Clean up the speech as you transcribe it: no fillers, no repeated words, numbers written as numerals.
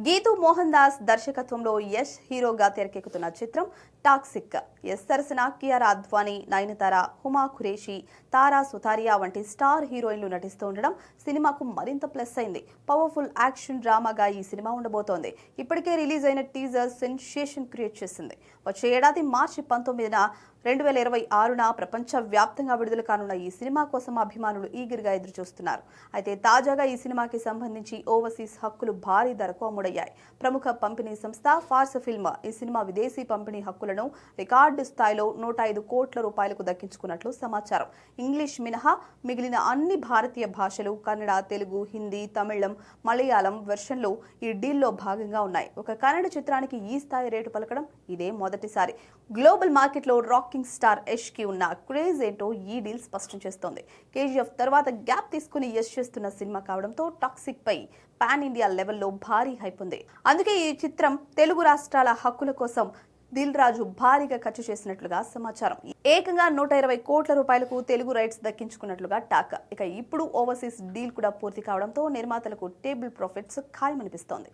గీతూ మోహన్ దాస్ దర్శకత్వంలో యష్ హీరోగా తెరకెక్కుతున్న చిత్రం టాక్సిక్. యష్ సరసన కియారా అద్వానీ, నయనతార, హుమా ఖురేషి, తారా సుతారియా వంటి స్టార్ హీరోయిన్లు నటిస్తూ ఉండడం సినిమాకు మరింత ప్లస్ అయింది. పవర్ఫుల్ యాక్షన్ డ్రామాగా ఈ సినిమా ఉండబోతోంది. ఇప్పటికే రిలీజ్ అయిన టీజర్ సెన్సేషన్ క్రియేట్ చేసింది. వచ్చే ఏడాది మార్చి 19న 2026న ప్రపంచ వ్యాప్తంగా విడుదల కానున్న ఈ సినిమా కోసం అభిమానులు ఈగర్గా ఎదురుచూస్తున్నారు. అయితే తాజాగా ఈ సినిమాకి సంబంధించి ఓవర్సీస్ హక్కులు భారీ ధరకు అమ్ముడయ్యాయి. ప్రముఖ పంపిణీ సంస్థ ఫార్స్ ఫిల్మ్ ఈ సినిమా విదేశీ పంపిణీ హక్కులను రికార్డు స్థాయిలో 105 కోట్ల రూపాయలకు దక్కించుకున్నట్లు సమాచారం. ఇంగ్లీష్ మినహా మిగిలిన అన్ని భారతీయ భాషలు కన్నడ, తెలుగు, హిందీ, తమిళం, మలయాళం వెర్షన్లు ఈ డీల్లో భాగంగా ఉన్నాయి. ఒక కన్నడ చిత్రానికి ఈ స్థాయి రేటు పలకడం ఇదే మొదటిసారి. గ్లోబల్ మార్కెట్లో రాకింగ్ స్టార్ యష్ కి ఉన్న క్రేజ్ ఏంటో ఈ డీల్ స్పష్టం చేస్తోంది. కేజీఎఫ్ తర్వాత గ్యాప్ తీసుకుని యష్ చేస్తున్న సినిమా కావడంతో టాక్సిక్ పై పాన్ ఇండియా లెవెల్లో భారీ హైప్ ఉంది. అందుకే ఈ చిత్రం తెలుగు రాష్ట్రాల హక్కుల కోసం దిల్ రాజు భారీగా ఖర్చు చేసినట్లుగా సమాచారం. ఏకంగా 120 కోట్ల రూపాయలకు తెలుగు రైట్స్ దక్కించుకున్నట్లుగా టాక్. ఇక ఇప్పుడు ఓవర్సీస్ డీల్ కూడా పూర్తి కావడంతో నిర్మాతలకు టేబుల్ ప్రాఫిట్స్ ఖాయమనిపిస్తోంది.